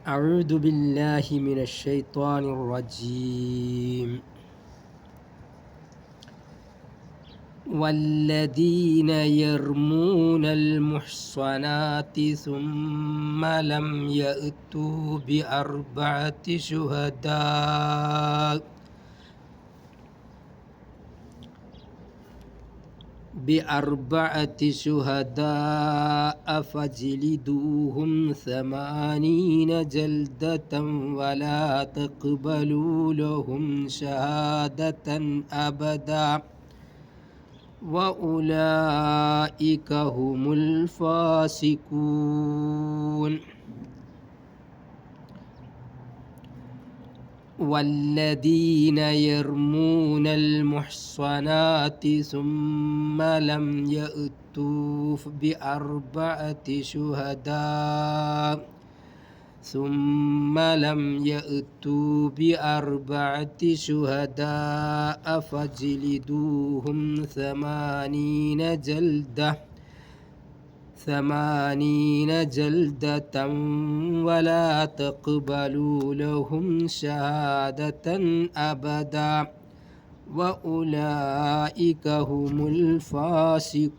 أعوذ بالله من الشيطان الرجيم والذين يرمون المحصنات ثم لم يأتوا بأربعة شهداء فاجلدوهم 80 جلدة ولا تقبلوا لهم شهادة أبدا وأولئك هم الفاسقون. والذين يرمون المحصنات ثم لم يأتوا بأربعة شهداء فاجلدوهم 80 جلدة ولا تقبلوا لهم شهادة أبدا وأولئك هم الفاسقون.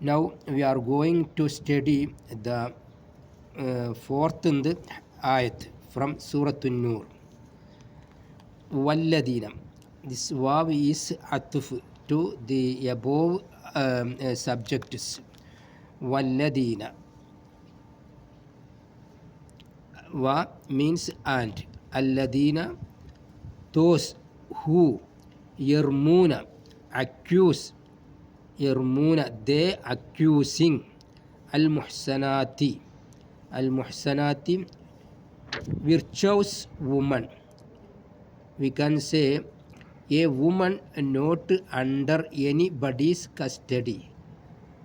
Now we are going to study the fourth ayat from Surah An-Nur. Walladina. This waw is atuf to the above subjects. Walladina. Wa means and. Alladina, those who. Yarmuna, accuse. Yarmuna, they accusing. Al-Muhsanati. Al-Muhsanati, virtuous woman. We can say a woman not under anybody's custody,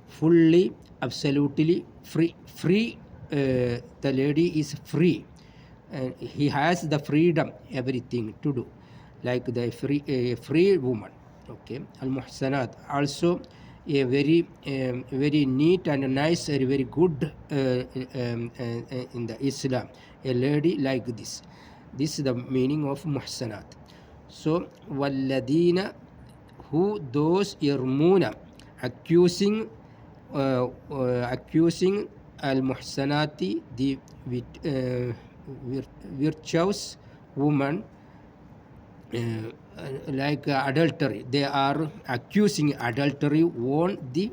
fully, absolutely free. The lady is free, and he has the freedom, everything to do, like the free woman. Okay, al-muhsanat, also a very neat and nice, very good in the Islam, a lady like this. This is the meaning of muhsanat. So walladina, who, those, yarmuna, accusing al-muhsanati, the virtuous woman, like adultery. They are accusing adultery on the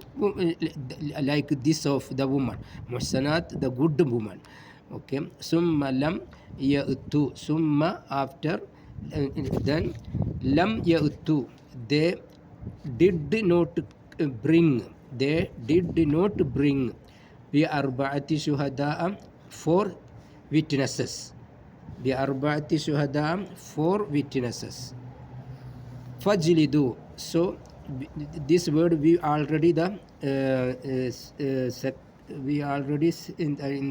like this of the woman. Muhsanat, the good woman. Okay. Summa lam ya'tu. Summa, after, then lam ya'tu, they did not bring. They did not bring bi arba'ati shuhada'a, 4 witnesses. Bi arba'ati shuhada'a, 4 witnesses. Fajlidu. So this word we already in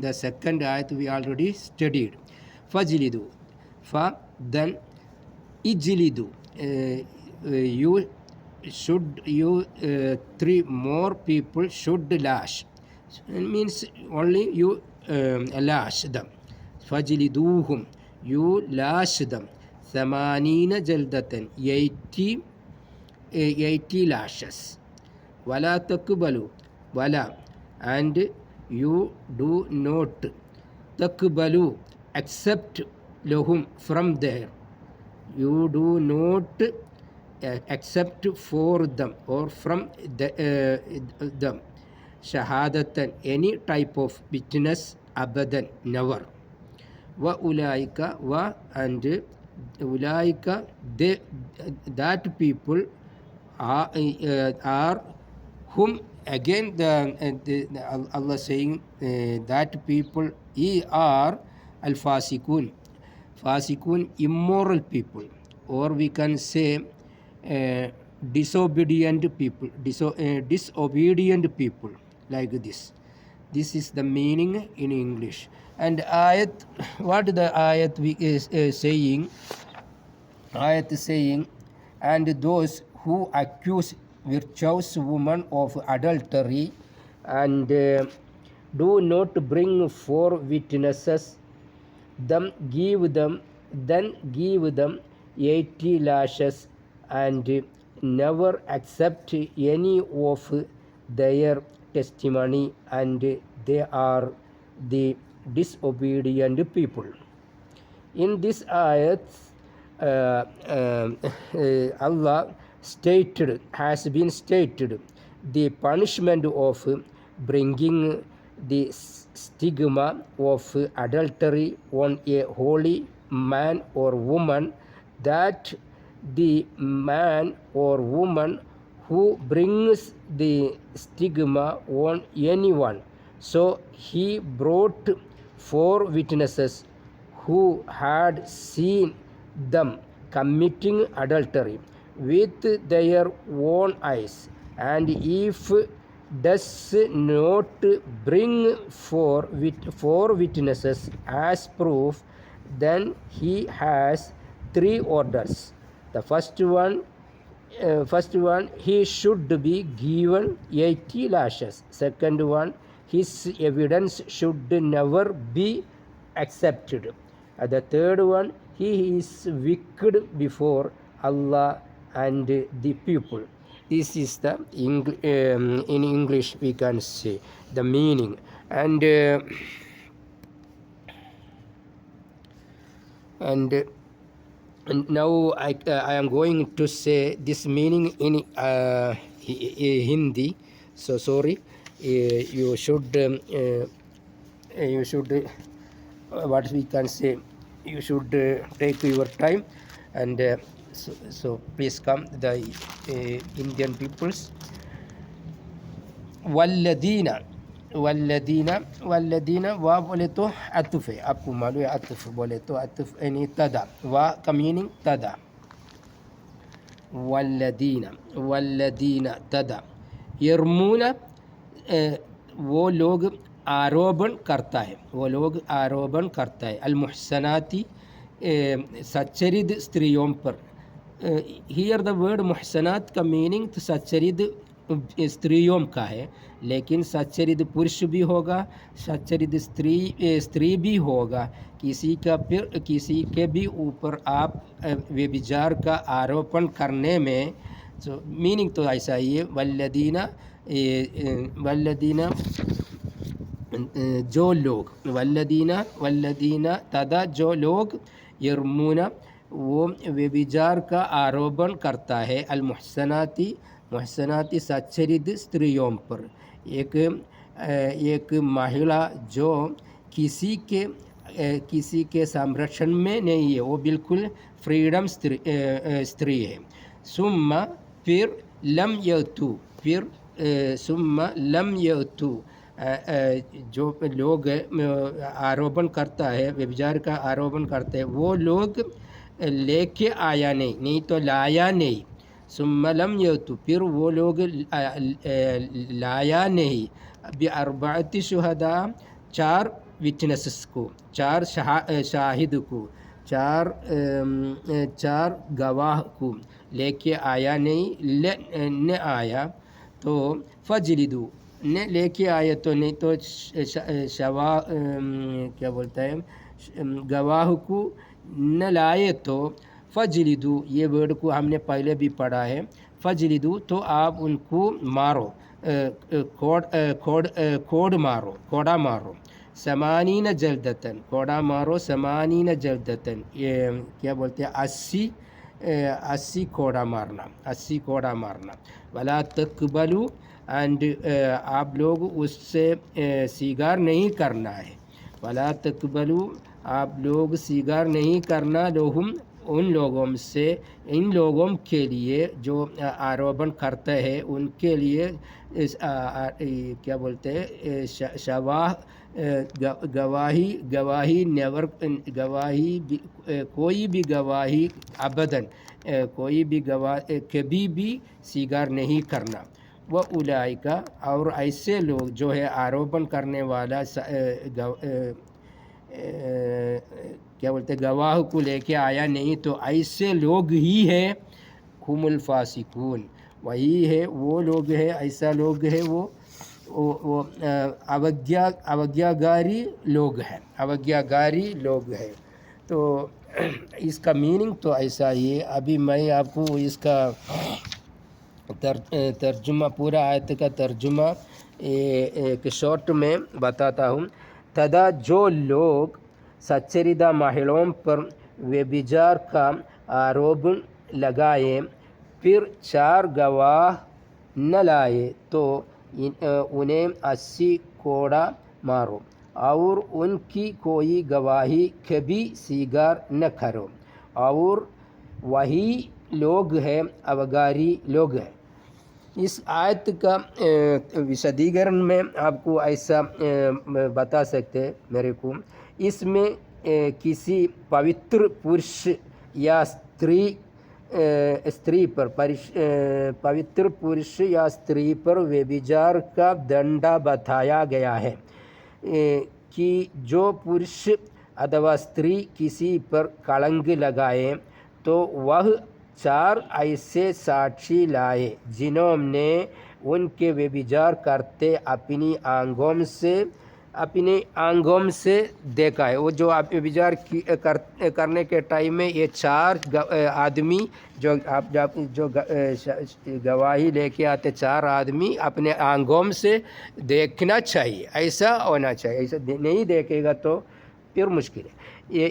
the second ayat we already studied. Fajlidu. Fa, then, ijlidu. You 3 more people should lash. It means only you lash them. Fajliduhum, you lash them. 80 jaldatan, 80 lashes. Wala takbalu, wala, and you do not, takbalu, accept, lahum, from there. You do not accept for them or from them, shahadatan, any type of witness, abadan, never. Wa ulaika, wa, and ulaika, they, that people are whom, again the Allah saying that people are al-fasikun. Fasikun, immoral people, or we can say disobedient people, disobedient people, like this. This is the meaning in English. And ayat, what the ayat is saying? Ayat is saying, and those who accuse virtuous woman of adultery, and do not bring 4 witnesses, then give them 80 lashes, and never accept any of their testimony, and they are the disobedient people. In this ayat, Allah has been stated the punishment of bringing the stigma of adultery on a holy man or woman, that the man or woman who brings the stigma on anyone, so he brought 4 witnesses who had seen them committing adultery with their own eyes, and if does not bring 4 witnesses as proof, then he has 3 orders. The first one, he should be given 80 lashes. Second one, his evidence should never be accepted. The third one, he is wicked before Allah and the people. This is the in English we can say the meaning. And now I am going to say this meaning in Hindi. So sorry, you should what we can say, you should take your time, and so please come the Indian peoples. वल्लदीना वा बोले तो अतुफ है, आपको मालूम है अतुफ बोले तो अतुफ यानी तदा, वा का मीनिंग तदा, वल्लदीना तदा, यरमूना वो लोग आरोपण करता है, अल-मुहसनाती सच्चरित स्त्रियों पर. हियर द वर्ड मुहसनात का मीनिंग तो सच्चरित स्त्रियों का है, लेकिन सच्चरित पुरुष भी होगा, सच्चरित स्त्री भी होगा. किसी के भी ऊपर आप व्यभिचार का आरोपण करने में, तो मीनिंग तो ऐसा ही है. वल्लदीना जो लोग, वल्लदीना तदा जो लोग, यरमूना वो व्यभिचार का आरोपण करता है, मुहसनाती सच्चरित स्त्रियों पर. एक महिला जो किसी के संरक्षण में नहीं है, वो बिल्कुल फ्रीडम स्त्री है. सुम्मा फिर लम यतू जो लोग आरोपण करता है, व्यभिचार का आरोपण करते हैं, वो लोग लेके आया नहीं तो लाया नहीं. सुम्मा लम यतू फिर वो लोग लाया नहीं. बिअरबअति शुहदा 4 विटनेसेस को, 4 शाहिद को, 4 गवाह को लेके आया नहीं, न आया तो फजलिदू, न लेके आया तो नहीं तो क्या बोलता है, गवाह को न लाए तो फजलिदू. ये वर्ड को हमने पहले भी पढ़ा है. फजलिदू तो आप उनको मारो, कोड़ा मारो. समानीन जल्दतन, कोड़ा मारो. समानीन जल्दतन ये क्या बोलते हैं, 80 कोड़ा मारना. वला तकबलू, एंड आप लोग उससे स्वीकार नहीं करना है. वला तकबलू, आप लोग स्वीकार नहीं करना, लोहुम उन लोगों से, इन लोगों के लिए जो आरोपण करते हैं, उनके लिए क्या बोलते हैं, गवाही कोई भी गवाही अबदन, कोई भी गवाही कभी भी स्वीकार नहीं करना. वह उलाइका, और ऐसे लोग जो है आरोपण करने वाला क्या बोलते, गवाह को लेके आया नहीं, तो ऐसे लोग ही है हुमुल फासिकून, वही है वो लोग है, ऐसा लोग है वो वो अवज्ञाकारी लोग हैं। तो इसका मीनिंग तो ऐसा ही है। अभी मैं आपको इसका तर्जुमा, पूरा आयत का तर्जुमा एक शॉर्ट में बताता हूँ। तदा जो लोग सच्चरिदा महिलाओं पर व्यभिचार का आरोप लगाए फिर 4 गवाह न लाए तो उन्हें 80 कोड़ा मारो और उनकी कोई गवाही कभी स्वीकार न करो, और वही लोग हैं अवगारी लोग हैं। इस आयत का विशदीकरण में आपको ऐसा बता सकते हैं मेरे को, इसमें किसी पवित्र पुरुष या स्त्री पर पवित्र पुरुष या स्त्री पर व्यभिचार का दंडा बताया गया है कि जो पुरुष अथवा स्त्री किसी पर कलंक लगाए तो वह 4 ऐसे साक्षी लाए जिन्होंने उनके व्यभिचार करते अपनी आंखों से देखा है। वो जो आप व्यभिचार करने के टाइम में ये 4 आदमी जो गवाही लेके आते, 4 आदमी अपने आंखों से देखना चाहिए, ऐसा होना चाहिए। ऐसा नहीं देखेगा तो फिर मुश्किल है।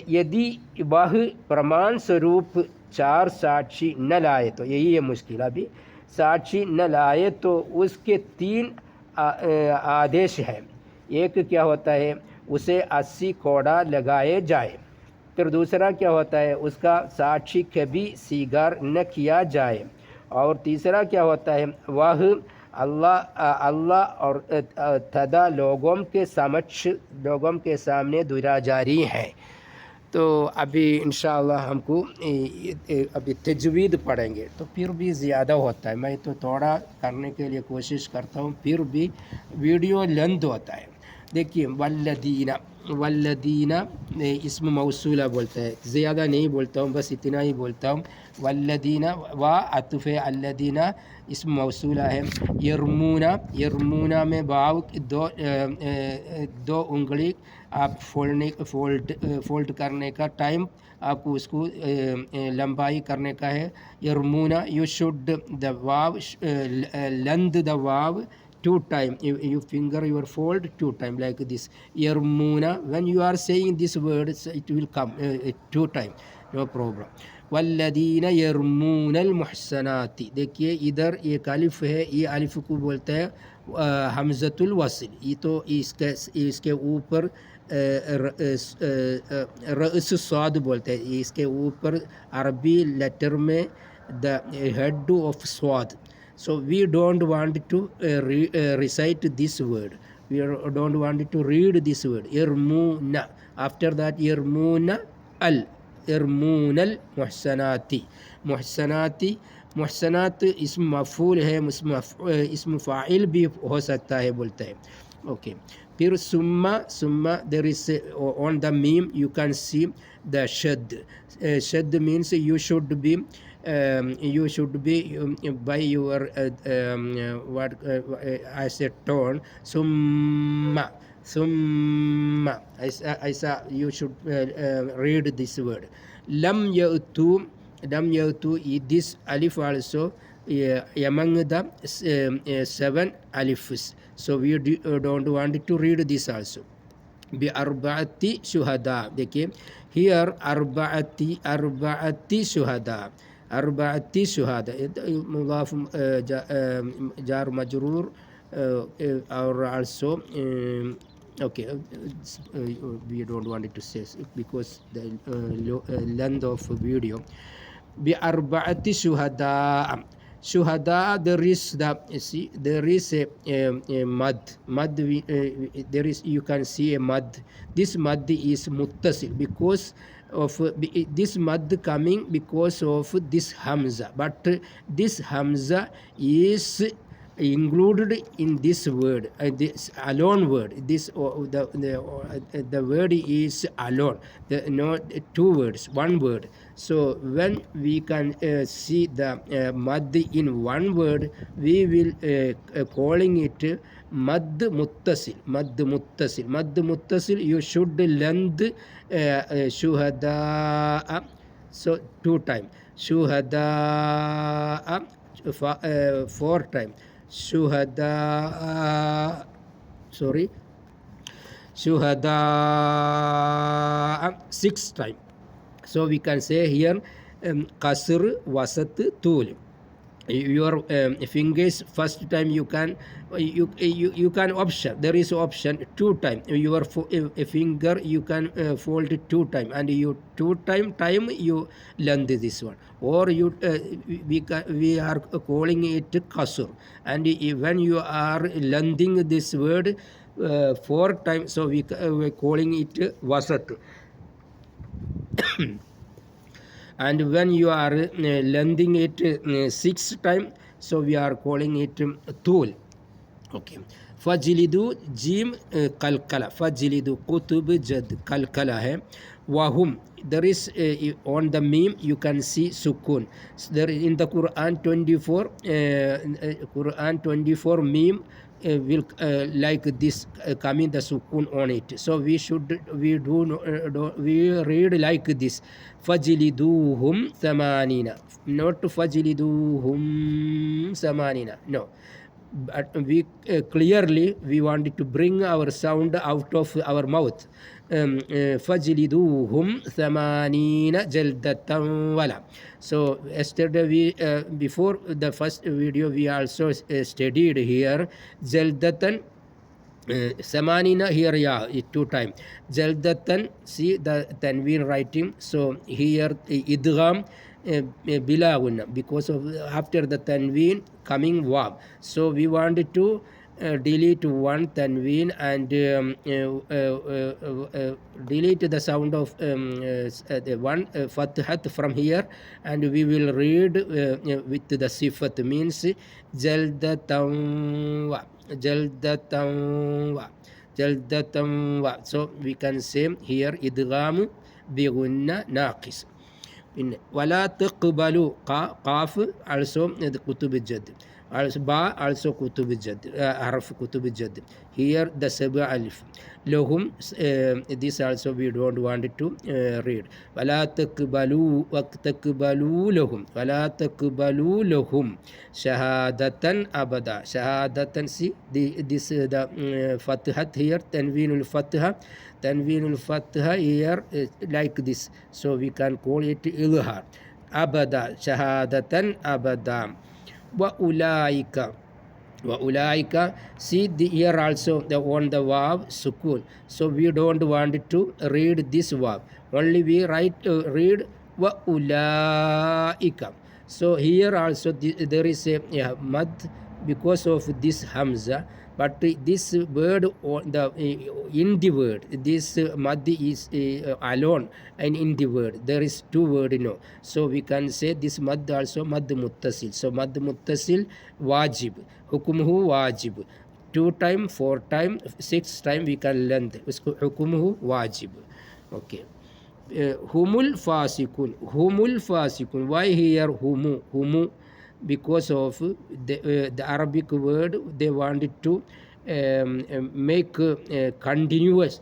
यदि वह प्रमाण स्वरूप 4 साक्षी न लाए तो यही है मुश्किल। अभी साक्षी न लाए तो उसके 3 आदेश हैं। एक क्या होता है, उसे 80 कोड़ा लगाए जाए। फिर दूसरा क्या होता है, उसका साक्षी कभी स्वीकार न किया जाए। और तीसरा क्या होता है, वह अल्लाह और तथा लोगों के सामने दुराजारी है। तो अभी इंशाअल्लाह हमको अभी तजवीद पढ़ेंगे तो फिर भी ज़्यादा होता है। मैं तो थोड़ा करने के लिए कोशिश करता हूँ, फिर भी वीडियो लेंथ होता है। देखिए वल्लदीना इसम मौसूला बोलता है, ज़्यादा नहीं बोलता हूँ, बस इतना ही बोलता हूँ। वल्लदीना व अतुफ़ अल्लदीना इसम मौसूला है। यरमूना में वाव दो उंगली आप फोल्ड करने का टाइम आपको उसको लंबाई करने का है। यरमूना, यू शुड द वाव लेंथ द वाव 2 times. You finger your fold 2 times like this. Yarmuna, when you are saying this word it will come 2 times, no problem. वल्लदीना यरमून अलमुहसनाती, देखिए इधर एक अलिफ है, ये अलिफ को बोलते हैं हमज़तुल वस्ल। ये तो इसके ऊपर रअस स्वाद बोलते हैं, इसके ऊपर अरबी लेटर में द हेड ऑफ स्वाद। So we don't want to recite this word. We don't want to read this word. Yarmuna. After that, yarmuna al muhsanati. मुहसनात इसम मफ़ूल है, इसम फ़ाइल भी हो सकता है बोलते हैं। ओके, फिर सुम्मा देयर इज ऑन द मीम यू कैन सी द शद means you should be by your as a tone. Summa ऐसा you should read this word. Lam yautu, this alif also among the 7 alifs, so we don't want to read this also. Bi arba'ati shuhada, देखिए here arba'ati shuhada, arba'ati shuhada मुदाफ जार मजरूर और also okay, we don't want it to say because the length of video. Bi arba'ati shuhada, there is there is a mad, there is, you can see a mad. This mad is muttasil because of this mad coming because of this hamza, but this hamza is included in this word, this alone word. This the word is alone, no 2 words, 1 word. So when we can see the mad in 1 word, we will calling it mad muttasil. Mad muttasil, you should length shuhada. So 2 times. Shuhada 4 times. Shuhada, sorry, shuhada 6 times. So we can say here qasr, wasat, tul. Your fingers first time you can option, there is option 2 times. Your finger you can fold 2 times, and you 2 time you length this one, or you we are calling it qasr. And when you are lengthening this word 4 times, so we calling it wasat. And when you are lengthening it 6 times, so we are calling it tool. Okay. फजलिदु जीम कलकला, फजलिदु कुतुब जद कलकला है. वहुम, there is on the meme you can see sukun. There is in the Quran 24 meme will like this coming the sukun on it. So we read like this: fajliduhum thamanina, not fajliduhum samanina. No, but we clearly we wanted to bring our sound out of our mouth. فَجْلِدُوهُمْ ثَمَانِينَ جَلْدَةً وَلَا. So yesterday we before the first video we also studied here جَلْدَةً samanina. Here, yeah, 2 times. Jaldatan, see the tanween writing. So here idgham bila gunna, because of after the tanween coming waw. So we wanted to delete one tanween and delete the sound of the one fathat from here, and we will read with the sifat, means jaldatan wa, jaldatan wa, jaldatan wa. So we can say here idgham bi gunna naqis. In wala taqbalu, qaf also kutub jad, also ba also kutub jad, harf kutub jad. Here the sab'a alif. Lahum, this also we don't want to read. Wala taqbalu lahum, wala taqbalu lahum shahadatan abada. Shahadatan, see this the fathat here, tanweenul fatha. Tanweenul fatha here like this, so we can call it ilhar. Abada, shahadatan abada. Wa ulaika, wa ulaika, see the here also the on the waw sukun, so we don't want to read this waw, only we read wa ulaika. So here also there is a mad because of this hamza, but this word in the word, this mad is alone, and in the word there is 2 words, so we can say this mad also mad muttasil. So mad muttasil wajib, hukmuhu wajib, 2 times, 4 times, 6 times we can learn hukmuhu wajib. Okay. Humul fasikun, why here humu? Because of the Arabic word, they wanted to make continuous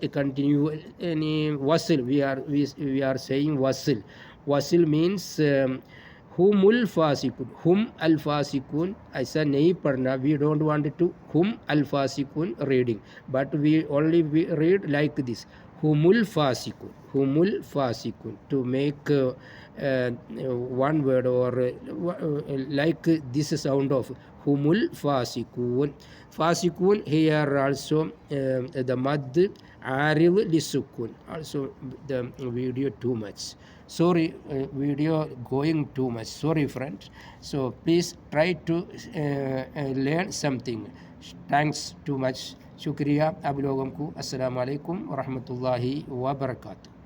any wasl. We are saying wasl. Wasl means humul fasikun, hum al fasikun. ऐसा नहीं पढ़ना, we don't want to hum al fasikun reading, but we only read like this: humul fasikun, humul fasikun, to make one word or like this sound of humul fasikun. Fasikun here also the mad aril lisukun. Also the video too much, sorry, video going too much, sorry friends. So please try to learn something. Thanks too much, शुक्रिया आप लोगों को. अस्सलाम वालेकुम व रहमतुल्लाहि व बरकातुहू.